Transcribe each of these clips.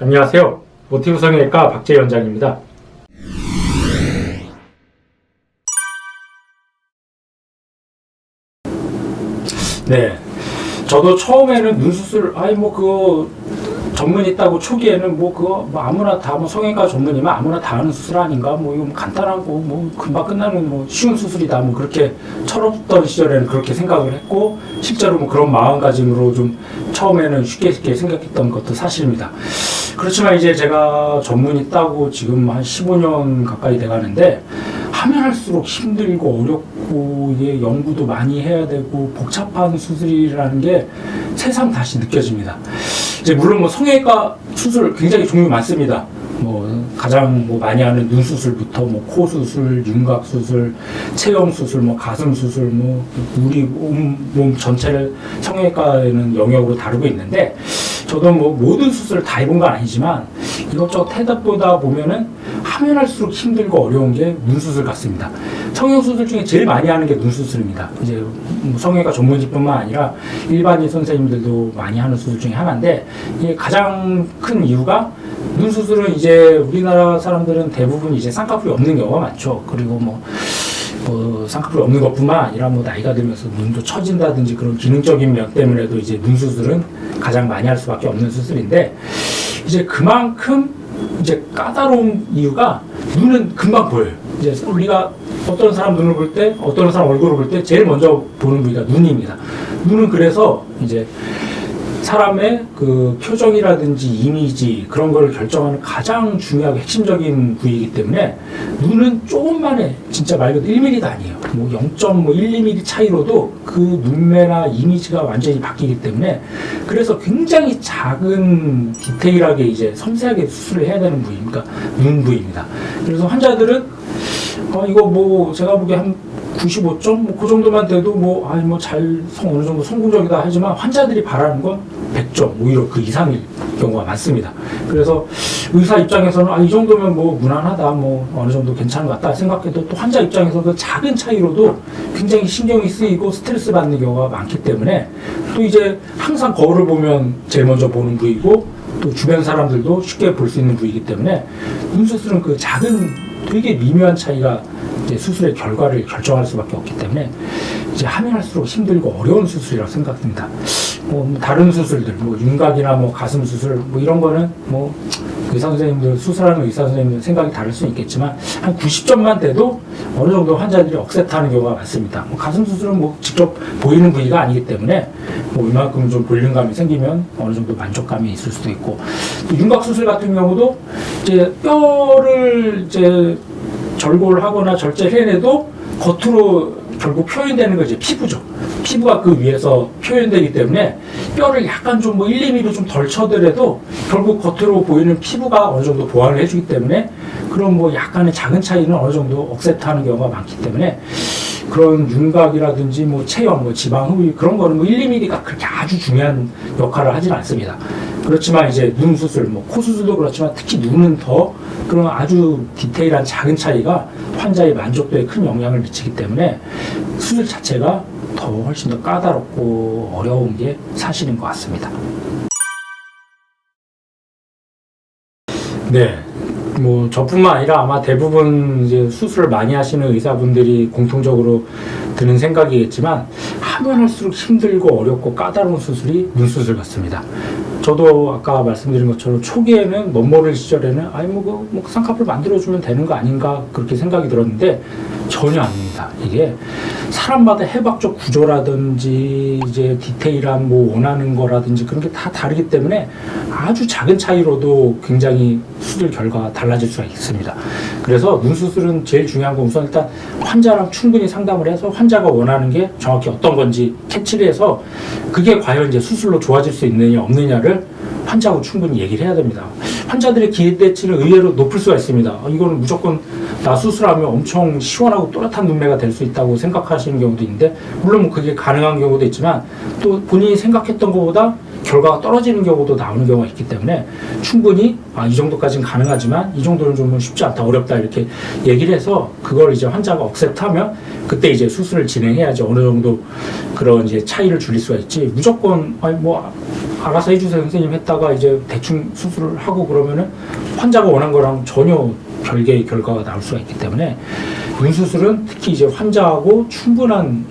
안녕하세요. 모티브 성형외과 박재희 원장입니다. 네, 저도 처음에는 눈 수술, 그거 전문 있다고 초기에는 그거 아무나 다 성형외과 전문이면 아무나 다 하는 수술 아닌가, 이거 간단하고 금방 끝나는 쉬운 수술이다, 그렇게 철없던 시절에는 그렇게 생각을 했고, 실제로 그런 마음가짐으로 좀 처음에는 쉽게 생각했던 것도 사실입니다. 그렇지만 이제 제가 전문 있다고 지금 한 15년 가까이 돼가는데, 하면 할수록 힘들고 어렵고 이게 연구도 많이 해야 되고 복잡한 수술이라는 게 새삼 다시 느껴집니다. 이제 물론 성형외과 수술 굉장히 종류 많습니다. 가장 많이 하는 눈 수술부터 코 수술, 윤곽 수술, 체형 수술, 가슴 수술, 우리 몸 전체를 성형외과에는 영역으로 다루고 있는데, 저도 모든 수술을 다 해본 건 아니지만 이것저것 해보다 보면은 하면 할수록 힘들고 어려운 게 눈 수술 같습니다. 성형 수술 중에 제일 많이 하는 게 눈 수술입니다. 이제 성형외과 전문의뿐만 아니라 일반인 선생님들도 많이 하는 수술 중에 하나인데, 이게 가장 큰 이유가, 눈 수술은 이제 우리나라 사람들은 대부분 이제 쌍꺼풀이 없는 경우가 많죠. 그리고 쌍꺼풀이 없는 것뿐만 아니라 나이가 들면서 눈도 처진다든지 그런 기능적인 면 때문에도 이제 눈 수술은 가장 많이 할 수밖에 없는 수술인데, 이제 그만큼 이제 까다로운 이유가, 눈은 금방 보여요. 이제 우리가 어떤 사람 눈을 볼 때, 어떤 사람 얼굴을 볼 때 제일 먼저 보는 부위가 눈입니다. 눈은 그래서 이제 사람의 그 표정이라든지 이미지 그런 걸 결정하는 가장 중요하고 핵심적인 부위이기 때문에, 눈은 조금만에 진짜 말 그대로 1mm도 아니에요. 0.1~2mm 차이로도 그 눈매나 이미지가 완전히 바뀌기 때문에, 그래서 굉장히 작은 디테일하게 이제 섬세하게 수술을 해야 되는 부위니까 눈 부위입니다. 그래서 환자들은 이거 제가 보기에 한 95점? 그 정도만 돼도 어느 정도 성공적이다 하지만, 환자들이 바라는 건 100점, 오히려 그 이상일 경우가 많습니다. 그래서 의사 입장에서는 이 정도면 무난하다, 어느 정도 괜찮은 것 같다 생각해도, 또 환자 입장에서 그 작은 차이로도 굉장히 신경이 쓰이고 스트레스 받는 경우가 많기 때문에, 또 이제 항상 거울을 보면 제일 먼저 보는 부위고, 또 주변 사람들도 쉽게 볼 수 있는 부위이기 때문에, 눈 수술은 그 작은 되게 미묘한 차이가 이제 수술의 결과를 결정할 수밖에 없기 때문에, 이제 하면 할수록 힘들고 어려운 수술이라고 생각합니다. 다른 수술들, 윤곽이나 가슴 수술, 이런 거는 의사 선생님들, 수술하는 의사 선생님들 생각이 다를 수 있겠지만, 한 90점만 돼도 어느 정도 환자들이 억셉트하는 경우가 많습니다. 가슴 수술은 직접 보이는 부위가 아니기 때문에, 이만큼 좀 볼륨감이 생기면 어느 정도 만족감이 있을 수도 있고, 또 윤곽 수술 같은 경우도 이제 뼈를 이제 절골을 하거나 절제를 해내도 겉으로 결국 표현되는 건 이제 피부죠. 피부가 그 위에서 표현되기 때문에, 뼈를 약간 좀 1~2mm 좀 덜 쳐더라도 결국 겉으로 보이는 피부가 어느 정도 보완을 해주기 때문에, 그런 약간의 작은 차이는 어느 정도 억셉트하는 경우가 많기 때문에, 그런 윤곽이라든지 체형, 지방 흡입 그런 거는 1~2mm가 그렇게 아주 중요한 역할을 하지는 않습니다. 그렇지만 이제 눈 수술, 코 수술도 그렇지만 특히 눈은 더 그런 아주 디테일한 작은 차이가 환자의 만족도에 큰 영향을 미치기 때문에, 수술 자체가 훨씬 더 까다롭고 어려운 게 사실인 것 같습니다. 네. 저뿐만 아니라 아마 대부분 이제 수술을 많이 하시는 의사분들이 공통적으로 드는 생각이겠지만, 하면 할수록 힘들고 어렵고 까다로운 수술이 눈 수술 같습니다. 저도 아까 말씀드린 것처럼 초기에는 멋모를 시절에는 쌍꺼풀 만들어주면 되는 거 아닌가 그렇게 생각이 들었는데, 전혀 아닙니다. 이게 사람마다 해박적 구조라든지 이제 디테일한 원하는 거라든지 그런 게 다 다르기 때문에, 아주 작은 차이로도 굉장히 수술 결과가 달라질 수가 있습니다. 그래서 눈 수술은 제일 중요한 건, 우선 일단 환자랑 충분히 상담을 해서 환자가 원하는 게 정확히 어떤 건지 캐치를 해서, 그게 과연 이제 수술로 좋아질 수 있느냐 없느냐를 환자하고 충분히 얘기를 해야 됩니다. 환자들의 기대치는 의외로 높을 수가 있습니다. 이거는 무조건 나 수술하면 엄청 시원하고 또렷한 눈매가 될 수 있다고 생각하시는 경우도 있는데, 물론 그게 가능한 경우도 있지만, 또 본인이 생각했던 것보다 결과가 떨어지는 경우도 나오는 경우가 있기 때문에 충분히 이 정도까지는 가능하지만 이 정도는 좀 쉽지 않다, 어렵다 이렇게 얘기를 해서 그걸 이제 환자가 억셉트하면 그때 이제 수술을 진행해야지 어느 정도 그런 이제 차이를 줄일 수가 있지. 무조건 뭐 알아서 해주세요 선생님 했다가 이제 대충 수술을 하고 그러면은 환자가 원한 거랑 전혀 별개의 결과가 나올 수가 있기 때문에 눈 수술은 특히 이제 환자하고 충분한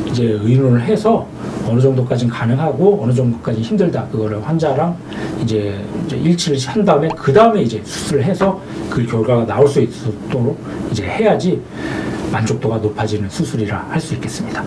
이제 의논을 해서 어느 정도까지는 가능하고 어느 정도까지 힘들다, 그거를 환자랑 이제 일치를 한 다음에 그 다음에 이제 수술을 해서 그 결과가 나올 수 있도록 이제 해야지 만족도가 높아지는 수술이라 할 수 있겠습니다.